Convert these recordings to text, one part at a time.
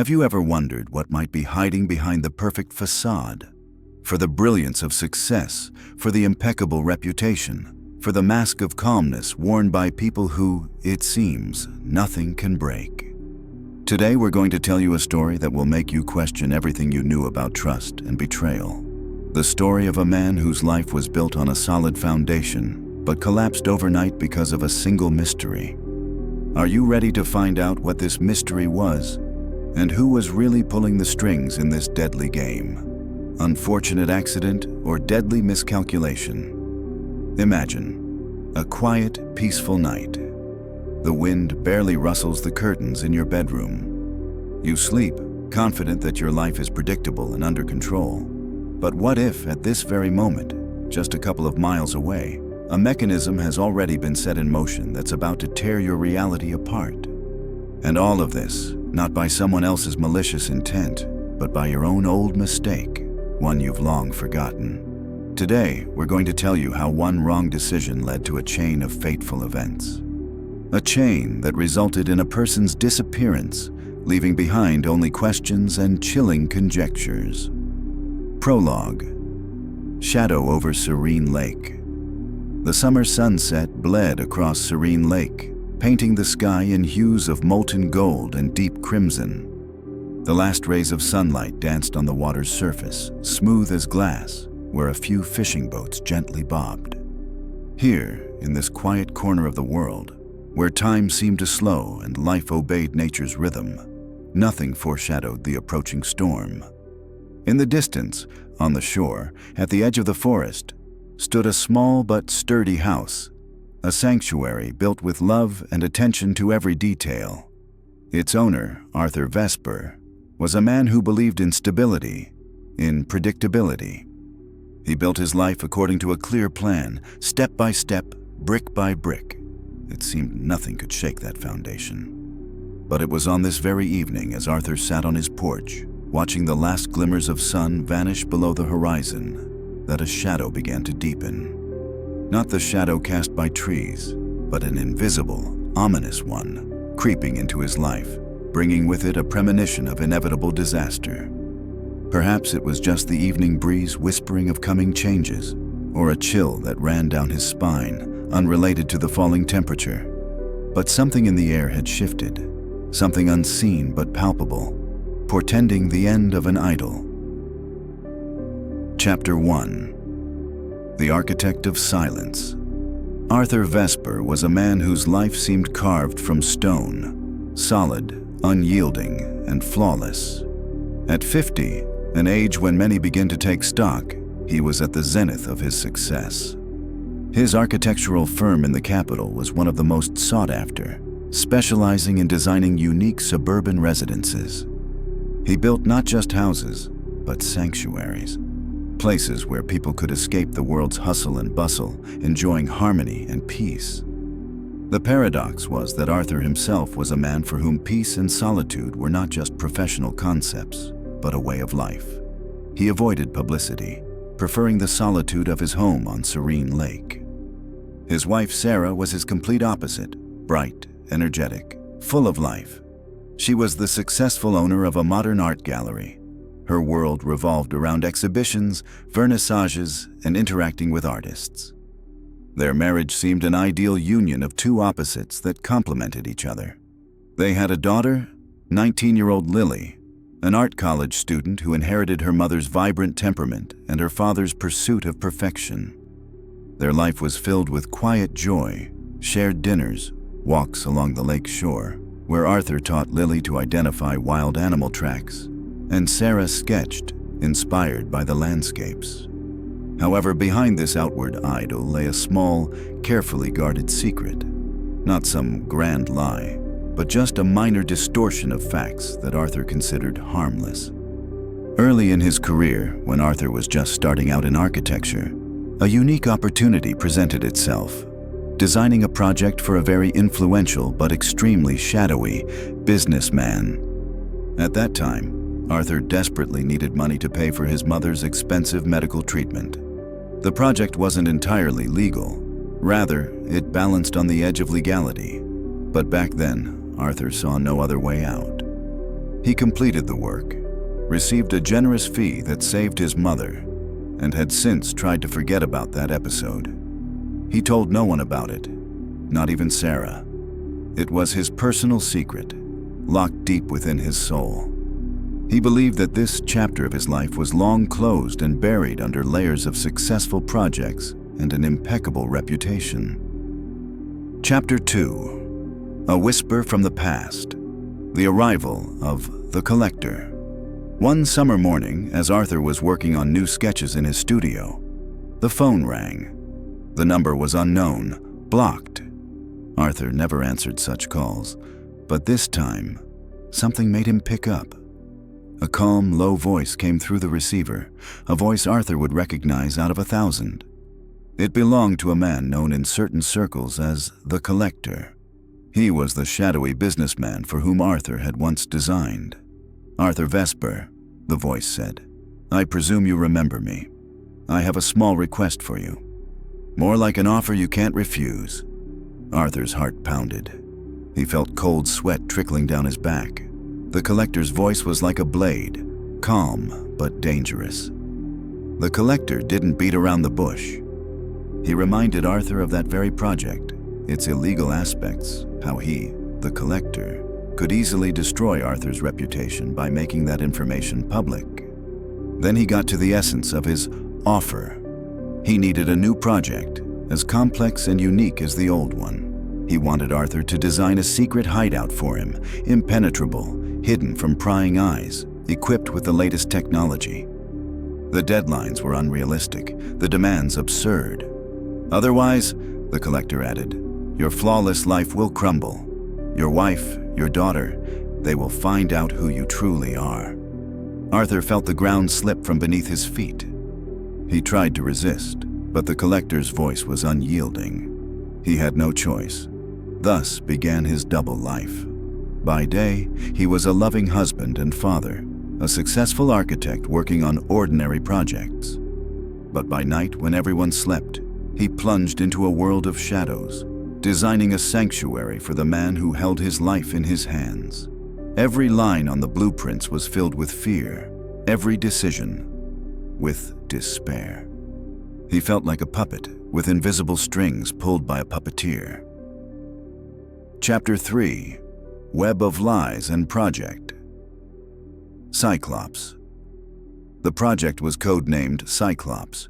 Have you ever wondered what might be hiding behind the perfect facade? For the brilliance of success, for the impeccable reputation, for the mask of calmness worn by people who, it seems, nothing can break. Today we're going to tell you a story that will make you question everything you knew about trust and betrayal. The story of a man whose life was built on a solid foundation, but collapsed overnight because of a single mystery. Are you ready to find out what this mystery was, and who was really pulling the strings in this deadly game? Unfortunate accident or deadly miscalculation? Imagine a quiet, peaceful night. The wind barely rustles the curtains in your bedroom. You sleep, confident that your life is predictable and under control. But what if, at this very moment, just a couple of miles away, a mechanism has already been set in motion that's about to tear your reality apart? And all of this, not by someone else's malicious intent, but by your own old mistake, one you've long forgotten. Today, we're going to tell you how one wrong decision led to a chain of fateful events. A chain that resulted in a person's disappearance, leaving behind only questions and chilling conjectures. Prologue. Shadow over Serene Lake. The summer sunset bled across Serene Lake, painting the sky in hues of molten gold and deep crimson. The last rays of sunlight danced on the water's surface, smooth as glass, where a few fishing boats gently bobbed. Here, in this quiet corner of the world, where time seemed to slow and life obeyed nature's rhythm, nothing foreshadowed the approaching storm. In the distance, on the shore, at the edge of the forest, stood a small but sturdy house, a sanctuary built with love and attention to every detail. Its owner, Arthur Vesper, was a man who believed in stability, in predictability. He built his life according to a clear plan, step by step, brick by brick. It seemed nothing could shake that foundation. But it was on this very evening, as Arthur sat on his porch, watching the last glimmers of sun vanish below the horizon, that a shadow began to deepen. Not the shadow cast by trees, but an invisible, ominous one, creeping into his life, bringing with it a premonition of inevitable disaster. Perhaps it was just the evening breeze whispering of coming changes, or a chill that ran down his spine, unrelated to the falling temperature. But something in the air had shifted, something unseen but palpable, portending the end of an idyll. Chapter 1. The Architect of Silence. Arthur Vesper was a man whose life seemed carved from stone, solid, unyielding, and flawless. At 50, an age when many begin to take stock, he was at the zenith of his success. His architectural firm in the capital was one of the most sought after, specializing in designing unique suburban residences. He built not just houses, but sanctuaries, places where people could escape the world's hustle and bustle, enjoying harmony and peace. The paradox was that Arthur himself was a man for whom peace and solitude were not just professional concepts, but a way of life. He avoided publicity, preferring the solitude of his home on Serene Lake. His wife Sarah was his complete opposite, bright, energetic, full of life. She was the successful owner of a modern art gallery. Her world revolved around exhibitions, vernissages, and interacting with artists. Their marriage seemed an ideal union of two opposites that complemented each other. They had a daughter, 19-year-old Lily, an art college student who inherited her mother's vibrant temperament and her father's pursuit of perfection. Their life was filled with quiet joy, shared dinners, walks along the lake shore, where Arthur taught Lily to identify wild animal tracks, and Sarah sketched, inspired by the landscapes. However, behind this outward idyll lay a small, carefully guarded secret. Not some grand lie, but just a minor distortion of facts that Arthur considered harmless. Early in his career, when Arthur was just starting out in architecture, a unique opportunity presented itself, designing a project for a very influential but extremely shadowy businessman. At that time, Arthur desperately needed money to pay for his mother's expensive medical treatment. The project wasn't entirely legal. Rather, it balanced on the edge of legality. But back then, Arthur saw no other way out. He completed the work, received a generous fee that saved his mother, and had since tried to forget about that episode. He told no one about it, not even Sarah. It was his personal secret, locked deep within his soul. He believed that this chapter of his life was long closed and buried under layers of successful projects and an impeccable reputation. Chapter 2. A Whisper from the Past. The Arrival of the Collector. One summer morning, as Arthur was working on new sketches in his studio, the phone rang. The number was unknown, blocked. Arthur never answered such calls, but this time, something made him pick up. A calm, low voice came through the receiver, a voice Arthur would recognize out of 1,000. It belonged to a man known in certain circles as the Collector. He was the shadowy businessman for whom Arthur had once designed. "Arthur Vesper," the voice said. "I presume you remember me. I have a small request for you. More like an offer you can't refuse." Arthur's heart pounded. He felt cold sweat trickling down his back. The Collector's voice was like a blade, calm but dangerous. The Collector didn't beat around the bush. He reminded Arthur of that very project, its illegal aspects, how he, the Collector, could easily destroy Arthur's reputation by making that information public. Then he got to the essence of his offer. He needed a new project, as complex and unique as the old one. He wanted Arthur to design a secret hideout for him, impenetrable, hidden from prying eyes, equipped with the latest technology. The deadlines were unrealistic, the demands absurd. "Otherwise," the Collector added, "your flawless life will crumble. Your wife, your daughter, they will find out who you truly are." Arthur felt the ground slip from beneath his feet. He tried to resist, but the Collector's voice was unyielding. He had no choice. Thus began his double life. By day, he was a loving husband and father, a successful architect working on ordinary projects. But by night, when everyone slept, he plunged into a world of shadows, designing a sanctuary for the man who held his life in his hands. Every line on the blueprints was filled with fear, every decision with despair. He felt like a puppet with invisible strings pulled by a puppeteer. Chapter 3. Web of Lies and Project. Cyclops. The project was codenamed Cyclops.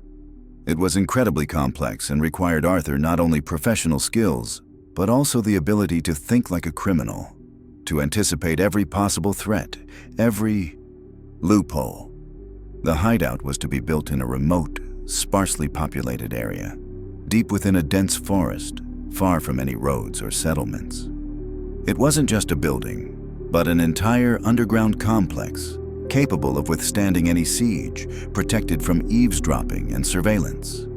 It was incredibly complex and required Arthur not only professional skills, but also the ability to think like a criminal, to anticipate every possible threat, every loophole. The hideout was to be built in a remote, sparsely populated area, deep within a dense forest, far from any roads or settlements. It wasn't just a building, but an entire underground complex, capable of withstanding any siege, protected from eavesdropping and surveillance.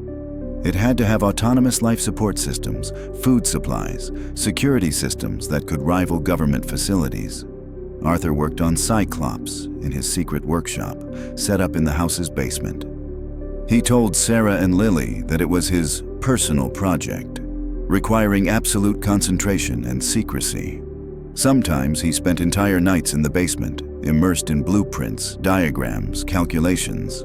It had to have autonomous life support systems, food supplies, security systems that could rival government facilities. Arthur worked on Cyclops in his secret workshop, set up in the house's basement. He told Sarah and Lily that it was his personal project, requiring absolute concentration and secrecy. Sometimes he spent entire nights in the basement, immersed in blueprints, diagrams, calculations.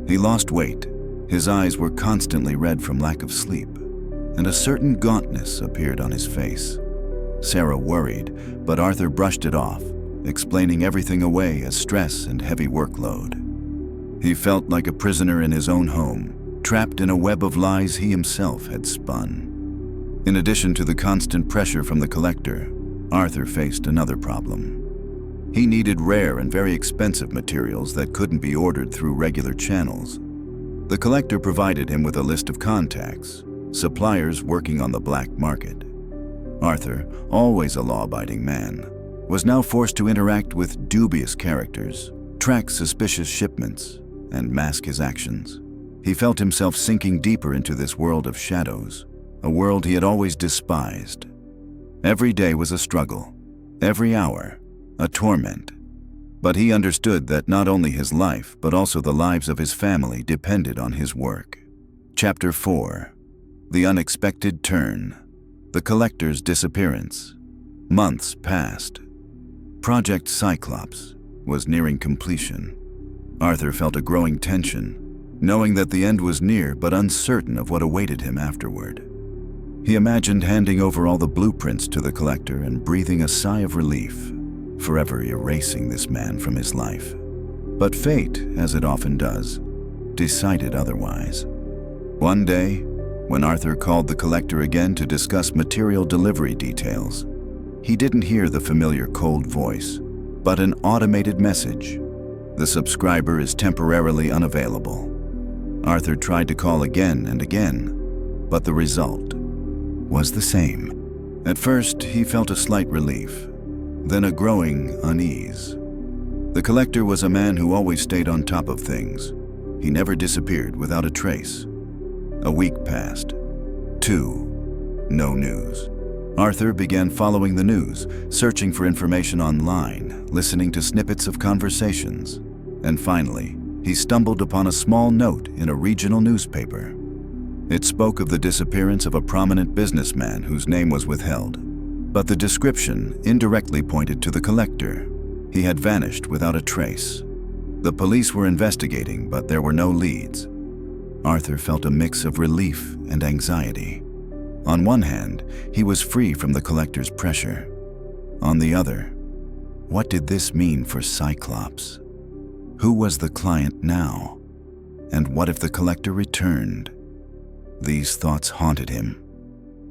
He lost weight. His eyes were constantly red from lack of sleep, and a certain gauntness appeared on his face. Sarah worried, but Arthur brushed it off, explaining everything away as stress and heavy workload. He felt like a prisoner in his own home, trapped in a web of lies he himself had spun. In addition to the constant pressure from the Collector, Arthur faced another problem. He needed rare and very expensive materials that couldn't be ordered through regular channels. The Collector provided him with a list of contacts, suppliers working on the black market. Arthur, always a law-abiding man, was now forced to interact with dubious characters, track suspicious shipments, and mask his actions. He felt himself sinking deeper into this world of shadows, a world he had always despised. Every day was a struggle, every hour a torment. But he understood that not only his life, but also the lives of his family depended on his work. Chapter 4. The Unexpected Turn. The Collector's Disappearance. Months passed. Project Cyclops was nearing completion. Arthur felt a growing tension, knowing that the end was near but uncertain of what awaited him afterward. He imagined handing over all the blueprints to the collector and breathing a sigh of relief, forever erasing this man from his life. But fate, as it often does, decided otherwise. One day, when Arthur called the collector again to discuss material delivery details, he didn't hear the familiar cold voice, but an automated message. The subscriber is temporarily unavailable. Arthur tried to call again and again, but the result was the same. At first, he felt a slight relief, then a growing unease. The collector was a man who always stayed on top of things. He never disappeared without a trace. A week passed. 2. No news. Arthur began following the news, searching for information online, listening to snippets of conversations, and finally, he stumbled upon a small note in a regional newspaper. It spoke of the disappearance of a prominent businessman whose name was withheld, but the description indirectly pointed to the collector. He had vanished without a trace. The police were investigating, but there were no leads. Arthur felt a mix of relief and anxiety. On one hand, he was free from the collector's pressure. On the other, what did this mean for Cyclops? Who was the client now? And what if the collector returned? These thoughts haunted him.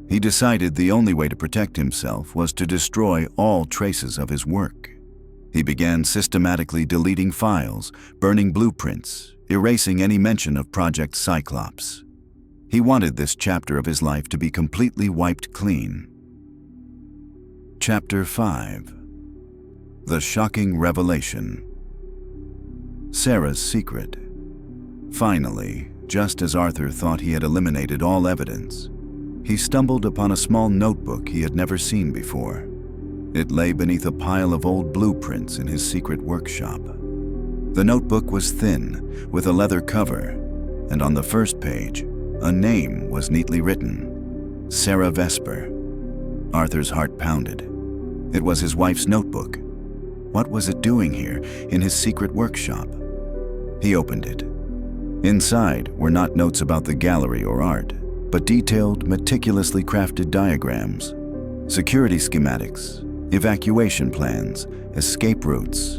He decided the only way to protect himself was to destroy all traces of his work. He began systematically deleting files, burning blueprints, erasing any mention of Project Cyclops. He wanted this chapter of his life to be completely wiped clean. Chapter 5. The Shocking Revelation. Sarah's Secret. Finally, just as Arthur thought he had eliminated all evidence, he stumbled upon a small notebook he had never seen before. It lay beneath a pile of old blueprints in his secret workshop. The notebook was thin, with a leather cover, and on the first page, a name was neatly written: Arthur Vesper. Arthur's heart pounded. It was his wife's notebook. What was it doing here, in his secret workshop? He opened it. Inside were not notes about the gallery or art, but detailed, meticulously crafted diagrams, security schematics, evacuation plans, escape routes,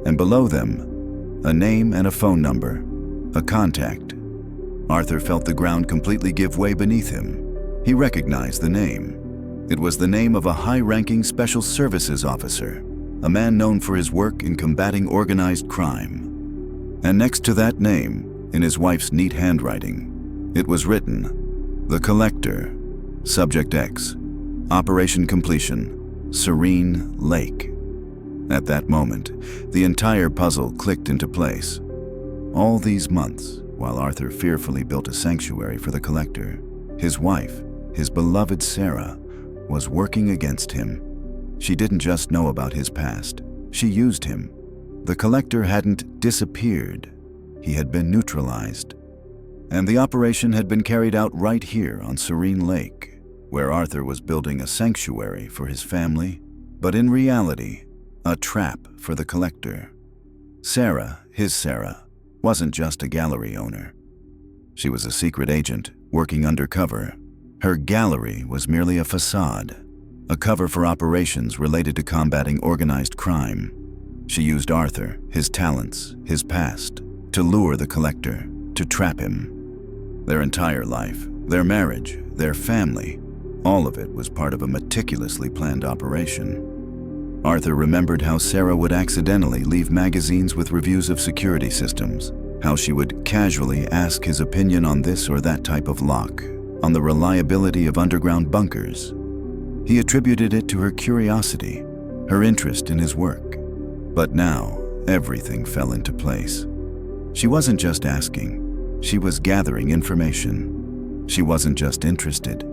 and below them, a name and a phone number, a contact. Arthur felt the ground completely give way beneath him. He recognized the name. It was the name of a high-ranking special services officer, a man known for his work in combating organized crime. And next to that name, in his wife's neat handwriting, it was written, The Collector, Subject X, Operation Completion, Serene Lake. At that moment, the entire puzzle clicked into place. All these months, while Arthur fearfully built a sanctuary for the collector, his wife, his beloved Sarah, was working against him. She didn't just know about his past, she used him. The collector hadn't disappeared, he had been neutralized. And the operation had been carried out right here on Serene Lake, where Arthur was building a sanctuary for his family, but in reality, a trap for the collector. Sarah, his Sarah, wasn't just a gallery owner. She was a secret agent working undercover. Her gallery was merely a facade, a cover for operations related to combating organized crime. She used Arthur, his talents, his past, to lure the collector, to trap him. Their entire life, their marriage, their family, all of it was part of a meticulously planned operation. Arthur remembered how Sarah would accidentally leave magazines with reviews of security systems, how she would casually ask his opinion on this or that type of lock, on the reliability of underground bunkers. He attributed it to her curiosity, her interest in his work. But now, everything fell into place. She wasn't just asking, she was gathering information. She wasn't just interested,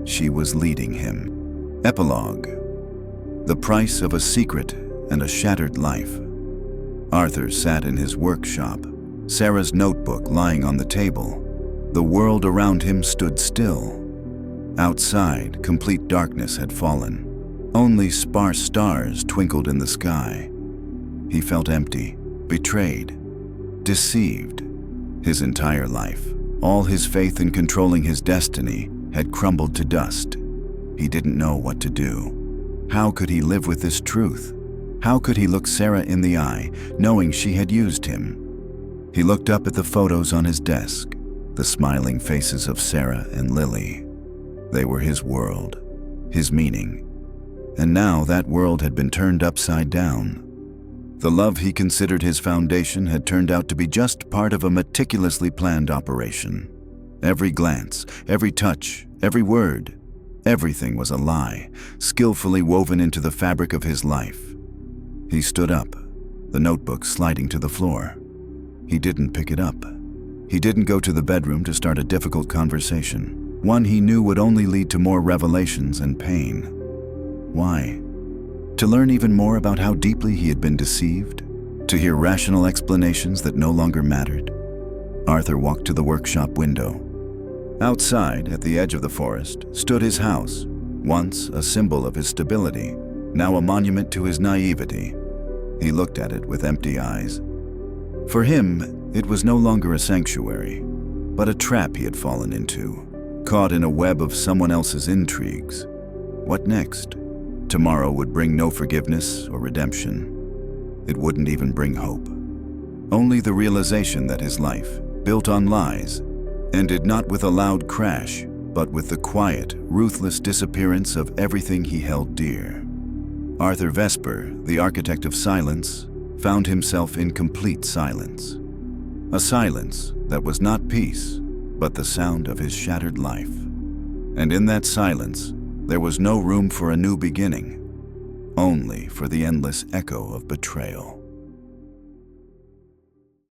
she was leading him. Epilogue. The price of a secret and a shattered life. Arthur sat in his workshop, Sarah's notebook lying on the table. The world around him stood still. Outside, complete darkness had fallen. Only sparse stars twinkled in the sky. He felt empty, betrayed, deceived. His entire life, all his faith in controlling his destiny, had crumbled to dust. He didn't know what to do. How could he live with this truth? How could he look Sarah in the eye, knowing she had used him? He looked up at the photos on his desk, the smiling faces of Sarah and Lily. They were his world, his meaning. And now that world had been turned upside down. The love he considered his foundation had turned out to be just part of a meticulously planned operation. Every glance, every touch, every word, everything was a lie, skillfully woven into the fabric of his life. He stood up, the notebook sliding to the floor. He didn't pick it up. He didn't go to the bedroom to start a difficult conversation, one he knew would only lead to more revelations and pain. Why? To learn even more about how deeply he had been deceived? To hear rational explanations that no longer mattered? Arthur walked to the workshop window. Outside, at the edge of the forest, stood his house, once a symbol of his stability, now a monument to his naivety. He looked at it with empty eyes. For him, it was no longer a sanctuary, but a trap he had fallen into, caught in a web of someone else's intrigues. What next? Tomorrow would bring no forgiveness or redemption. It wouldn't even bring hope. Only the realization that his life, built on lies, ended not with a loud crash, but with the quiet, ruthless disappearance of everything he held dear. Arthur Vesper, the architect of silence, found himself in complete silence. A silence that was not peace, but the sound of his shattered life. And in that silence, there was no room for a new beginning, only for the endless echo of betrayal.